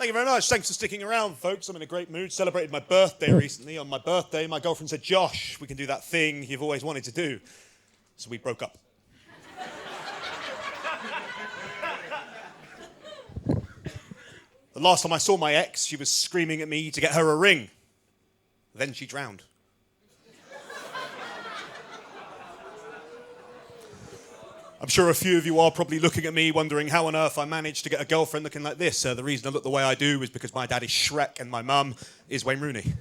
Thank you very much. Thanks for sticking around, folks. I'm in a great mood. Celebrated my birthday recently. On my birthday, my girlfriend said, Josh, we can do that thing you've always wanted to do. So we broke up. The last time I saw my ex, she was screaming at me to get her a ring. Then she drowned. I'm sure a few of you are probably looking at me wondering how on earth I managed to get a girlfriend looking like this. The reason I look the way I do is because my dad is SHREK and my mum is Wayne Rooney.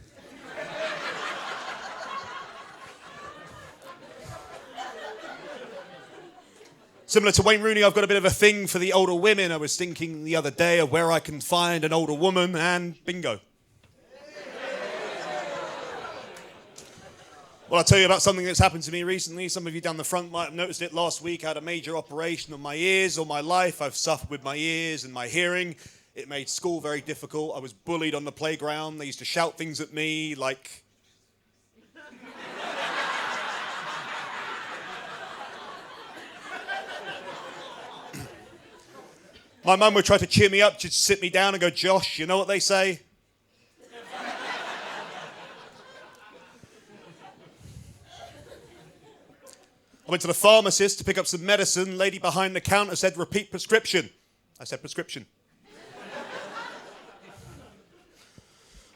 Similar to Wayne Rooney, I've got a bit of a thing for the older women. I was thinking the other day of where I can find an older woman, and bingo. Well, I'll tell you about something that's happened to me recently. Some of you down the front might have noticed it last week. I had a major operation on my ears. All my life, I've suffered with my ears and my hearing. It made school very difficult. I was bullied on the playground. They used to shout things at me like... My mum would try to cheer me up, just sit me down and go, Josh, you know what they say? I went to the pharmacist to pick up some medicine. Lady behind the counter said, repeat prescription. I said, prescription.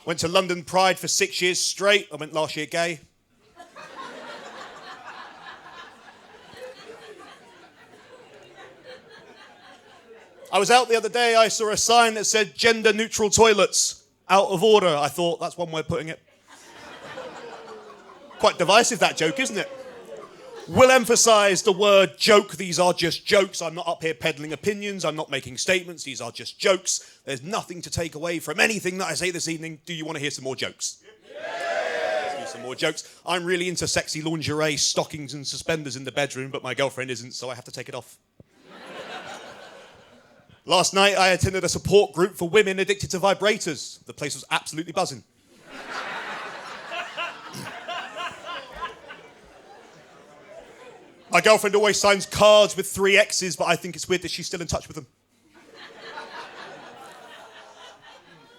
Went to London Pride for 6 years straight. I went last year gay. I was out the other day, I saw a sign that said gender-neutral toilets, out of order. I thought, that's one way of putting it. Quite divisive, that joke, isn't it? Will emphasise the word joke. These are just jokes. I'm not up here peddling opinions. I'm not making statements. These are just jokes. There's nothing to take away from anything that I say this evening. Do you want to hear some more jokes? Let's do some more jokes. I'm really into sexy lingerie, stockings and suspenders in the bedroom, but my girlfriend isn't, so I have to take it off. Last night, I attended a support group for women addicted to vibrators. The place was absolutely buzzing. My girlfriend always signs cards with 3 X's, but I think it's weird that she's still in touch with them.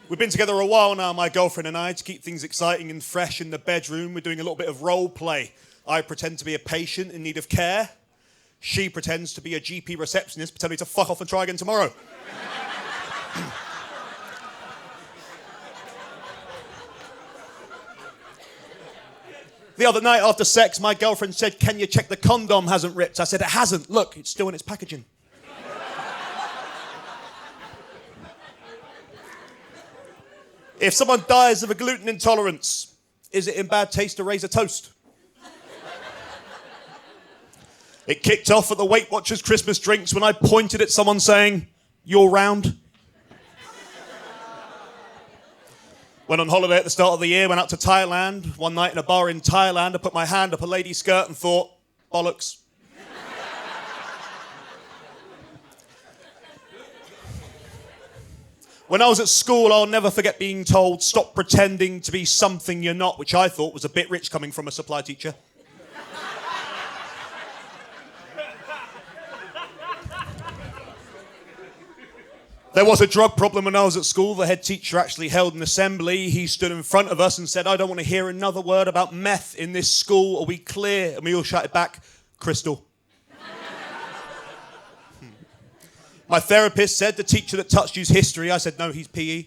We've been together a while now, my girlfriend and I, to keep things exciting and fresh in the bedroom. We're doing a little bit of role play. I pretend to be a patient in need of care. She pretends to be a GP receptionist, pretending to fuck off and try again tomorrow. The other night after sex, my girlfriend said, can you check the condom hasn't ripped? I said, it hasn't. Look, it's still in its packaging. If someone dies of a gluten intolerance, is it in bad taste to raise a toast? It kicked off at the Weight Watchers Christmas drinks when I pointed at someone saying, you're round. Went on holiday at the start of the year, went out to Thailand. One night in a bar in Thailand, I put my hand up a lady's skirt and thought, bollocks. When I was at school, I'll never forget being told, stop pretending to be something you're not, which I thought was a bit rich coming from a supply teacher. There was a drug problem when I was at school. The head teacher actually held an assembly. He stood in front of us and said, I don't want to hear another word about meth in this school. Are we clear? And we all shouted back, crystal. My therapist said, the teacher that touched you's history. I said, no, he's PE.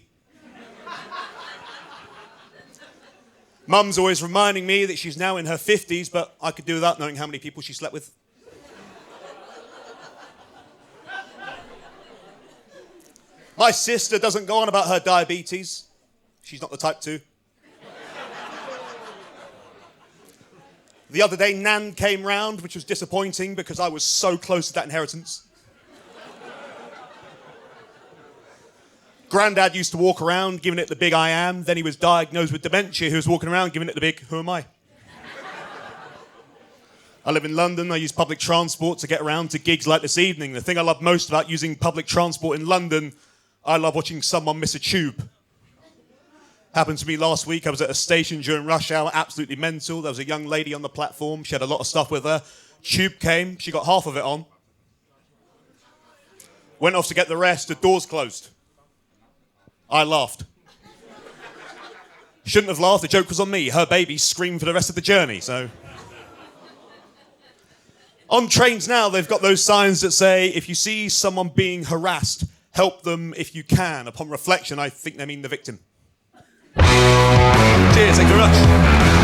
Mum's always reminding me that she's now in her 50s, but I could do without knowing how many people she slept with. My sister doesn't go on about her diabetes. She's not the type to. The other day, Nan came round, which was disappointing because I was so close to that inheritance. Grandad used to walk around giving it the big I am. Then he was diagnosed with dementia. He was walking around giving it the big who am I? I live in London. I use public transport to get around to gigs like this evening. The thing I love most about using public transport in London, I love watching someone miss a tube. Happened to me last week. I was at a station during rush hour, absolutely mental. There was a young lady on the platform. She had a lot of stuff with her. Tube came. She got half of it on. Went off to get the rest. The doors closed. I laughed. Shouldn't have laughed, the joke was on me. Her baby screamed for the rest of the journey, so... On trains now, they've got those signs that say, if you see someone being harassed, help them if you can. Upon reflection, I think they mean the victim. Cheers, thank you very much.